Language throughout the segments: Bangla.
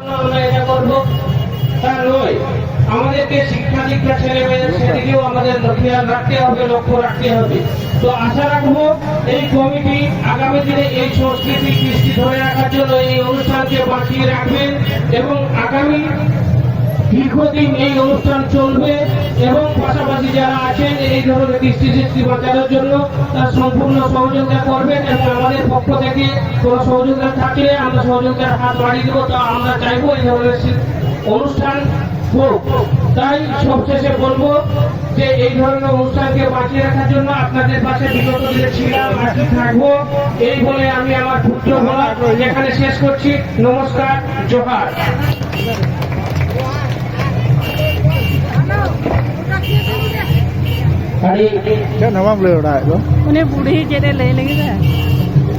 আমরা এটা করবো তা নয়, আমাদেরকে শিক্ষা দীক্ষা ছেলে মেয়েদের সেদিকেও আমাদের খেয়াল রাখতে হবে, লক্ষ্য রাখতে হবে। তো আশা রাখবো এই কমিটি আগামী দিনে এই সংস্কৃতি কৃষ্টি ধরে রাখার জন্য এই অনুষ্ঠানকে বাঁচিয়ে রাখবেন এবং আগামী দীর্ঘদিন এই অনুষ্ঠান চলবে এবং পাশাপাশি যারা আছেন এই ধরনের কৃষ্টি সৃষ্টি বাঁচানোর জন্য তার সম্পূর্ণ সহযোগিতা করবেন এবং আমাদের পক্ষ থেকে কোনো সহযোগিতা থাকলে আমরা সহযোগিতার হাত বাড়িয়ে দেবো। তা আমরা চাইবো এই ধরনের অনুষ্ঠান হোক। তাই সবশেষে বলবো যে এই ধরনের অনুষ্ঠানকে বাঁচিয়ে রাখার জন্য আপনাদের পাশে বিগত দিনে ছিলাম, আজকে থাকবো, এই বলে আমি আমার ক্ষুদ্র বলা এখানে শেষ করছি। নমস্কার, জোহার। क्या नवा ले रहा है उन्हें बूढ़ी जेरे ले लेंगे ना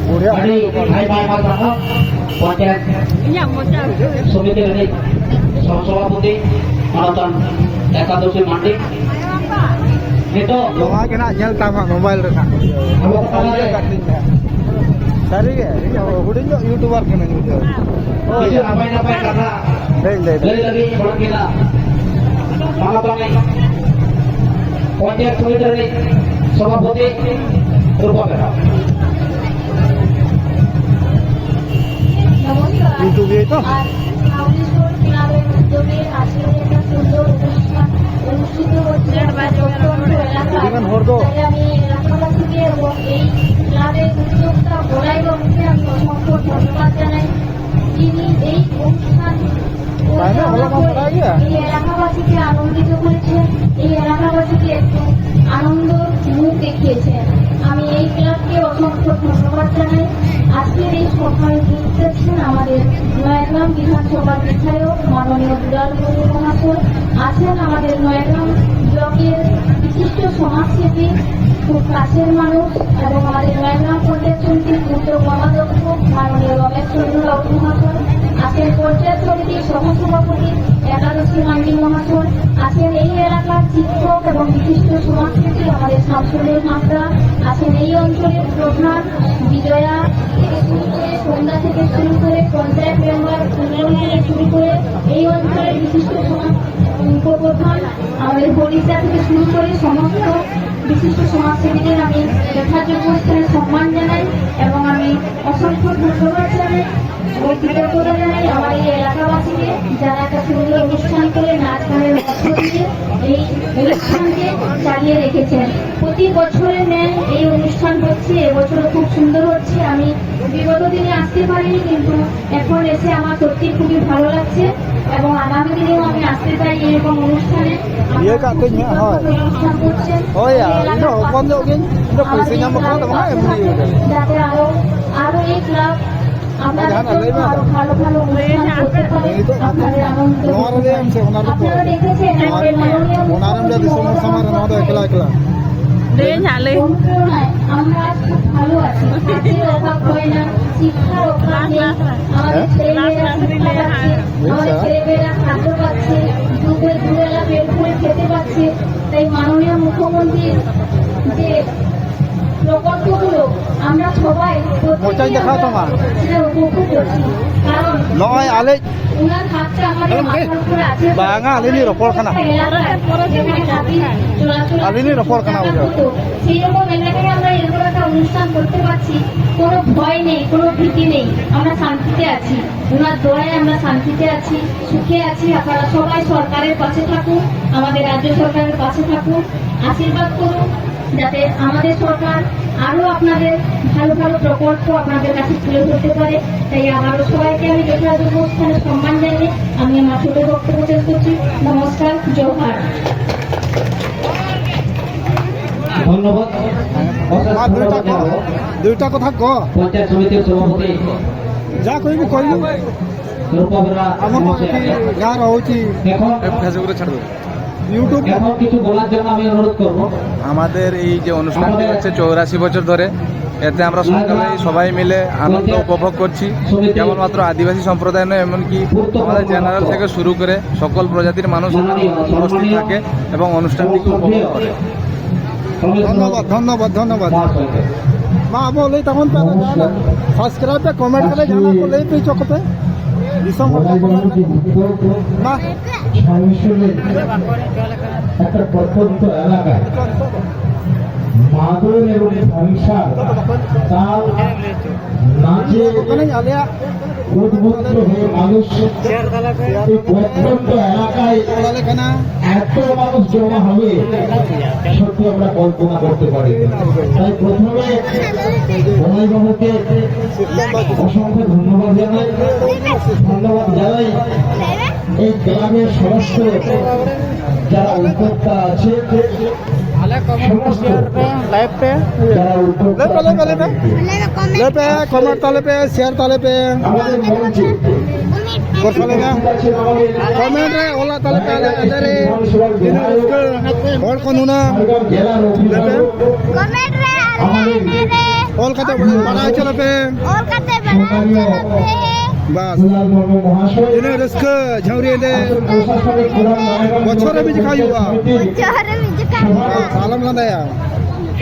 बढ़िया भाई पंचायत या मोचा समिति सभापति मानवतान एकादशी मांडी itu लोहा के ना nyal tama मोबाइल रखा सरी के हुडिन जो यूट्यूबर के ना YouTuber oh iya apa karena lagi orang kita मानवतान पंचायत समिति सभापति रूपा यूट्यूब ये तो দিবেন হর দো এলাকাবাসীকে আনন্দিত করেছেন, এই এলাকাবাসীকে একটু আনন্দ মুখ দেখিয়েছেন। আমি এই ক্লাবকে অসংখ্য ধন্যবাদ জানাই। আজকের এই সভায় দিচ্ছেন আমাদের নয়াগ্রাম বিধানসভার বিধায়ক মাননীয় দুলাল বড়ুয়া মহাশয়, আছেন আমাদের নয়াগ্রাম ব্লকের বিশিষ্ট সমাজসেবী খুব কাছের মানুষ এবং আমাদের নয়াগ্রাম পঞ্চায়েত সমিতির পূর্ত কর্মাধ্যক্ষ মাননীয় রমেশ চন্দ্র রাউত মহাশয়, আছেন পঞ্চায়েত সমিতির সহসভাপতি একাদশী মান্ডি মহাশয়, আছেন এই এলাকার শিক্ষক এবং বিশিষ্ট সমাজসেবী আমাদের শামসুলের মাত্রা, আছেন এই অঞ্চলের প্রধান বিজয়া থেকে শুরু করে সন্ধ্যা থেকে শুরু করে পঞ্চায়েত মেম্বার উন্নয়ন থেকে শুরু করে এই অঞ্চলের বিশিষ্ট উপপ্রধান আমাদের হরিদা থেকে শুরু করে সমস্ত বিশিষ্ট সমাজসেবীদের আমি যথাযোগ্য স্থানে সম্মান জানাই এবং আমি অসংখ্য ধন্যবাদ জানাই ও কৃতজ্ঞতা জানাই আমার এই এলাকাবাসীকে যারা একটা সুন্দর অনুষ্ঠান করে নাচ গানের মধ্য দিয়ে এই অনুষ্ঠানকে চালিয়ে রেখেছেন। প্রতি বছরের ন্যায় এই অনুষ্ঠান হচ্ছে, এবছরও খুব সুন্দর হচ্ছে। আমি বিগত দিনে আসতে পারিনি, কিন্তু এখন এসে আমার সত্যি খুবই ভালো লাগছে এবং আগামী দিনেও আমি আসতে চাই এরকম অনুষ্ঠানে। অনুষ্ঠান করছেন যাতে আরো এই ক্লাব আপনারা দেখেছেন আমরা খুব ভালো আছি, অভাব হয় না, শিক্ষার অভাব নেই, আমাদের ছেলেমেয়েরা খাদ্য পাচ্ছে, দুবেলা পেট ভরে খেতে পাচ্ছে। তাই মাননীয় মুখ্যমন্ত্রীর যে প্রকল্পগুলো আমরা সবাই উপভোগ করছি, কারণ উনার হাতটা আমাদের মাথার উপরে আছে। সেই রকম এলাকায় আমরা এরকম একটা অনুষ্ঠান করতে পারছি, কোনো ভয় নেই, কোনো ভীতি নেই, আমরা শান্তিতে আছি, ওনার দয়ায় আমরা শান্তিতে আছি, সুখে আছি। আপনারা সবাই সরকারের পাশে থাকুন, আমাদের রাজ্য সরকারের পাশে থাকুন, আশীর্বাদ করুন যাতে আমাদের সরকার আরো আপনাদের ভালো ভালো প্রকল্প আপনাদের কাছে তুলে ধরতে পারে। তাই আবারও সবাইকে আমি যথাযোগ্য স্থানে সম্মান জানিয়ে আমি আমার ছোট বক্তব্য শেষ করছি। নমস্কার, জোহার। ধন্যবাদ। দুইটা কথা ক পঞ্চায়েত সমিতির সভাপতি যা কইবি কইবি আমার গাঁ রହୁছি ফেসবুকে ছাড়ব ইউটিউব এখন কিছু বলার জন্য আমি অনুরোধ করব। আমাদের এই যে অনুষ্ঠানটি হচ্ছে 84 বছর ধরে, এতে আমরা সবাই মিলে আনন্দ উপভোগ করছি। কেবলমাত্র আদিবাসী সম্প্রদায় নয়, এমনকি আমাদের জেনারেল থেকে শুরু করে সকল প্রজাতির মানুষ উপস্থিত থাকে এবং অনুষ্ঠানটিকে উপভোগ করে। ধন্যবাদ ধন্যবাদ ধন্যবাদ। মা বলে তখন সাবস্ক্রাইব কমেন্ট করে জানা বলে তুই চকতে দিশম মা সংমিশ্রণের একটা প্রত্যন্ত এলাকায় মাদল এবং ধ্বংসার তাল নাচে ওখানে আলিয়া উদ্বুদ্ধ হয়ে মানুষ এই প্রত্যন্ত এলাকায় বলালে কেনা এত মানুষ জমা হবে সত্যি আমরা কল্পনা করতে পারি না। তাই প্রথমে বনাইবাবুকে অসংখ্য ধন্যবাদ জানাই এই গ্রামের সমস্ত যারা উদ্যোক্তা আছে সমস্ত लाइव पे যারা উদ্যোক্তা ले पे कमेंट ताले पे शेयर ताले पे আমাদের মঞ্চে कर साले ना আছেন আমাদের कमेंट रे ओला ताले पे अदरे और कानूना ঝাড়গ্রাম জেলার অভিভাবক कमेंट रे আমাদের और कते बड़ा चला पे और कते बस দুলাল মুর্মু মহাশয় इन्हें रिस्क झौरी ले প্রশাসনিক প্রধান নারায়ণগঞ্জ বছরে বীজ খাইবা। সমিতির चेहरे में सालम लंदा या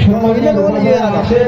সম্মানিত মহোদয় আছেন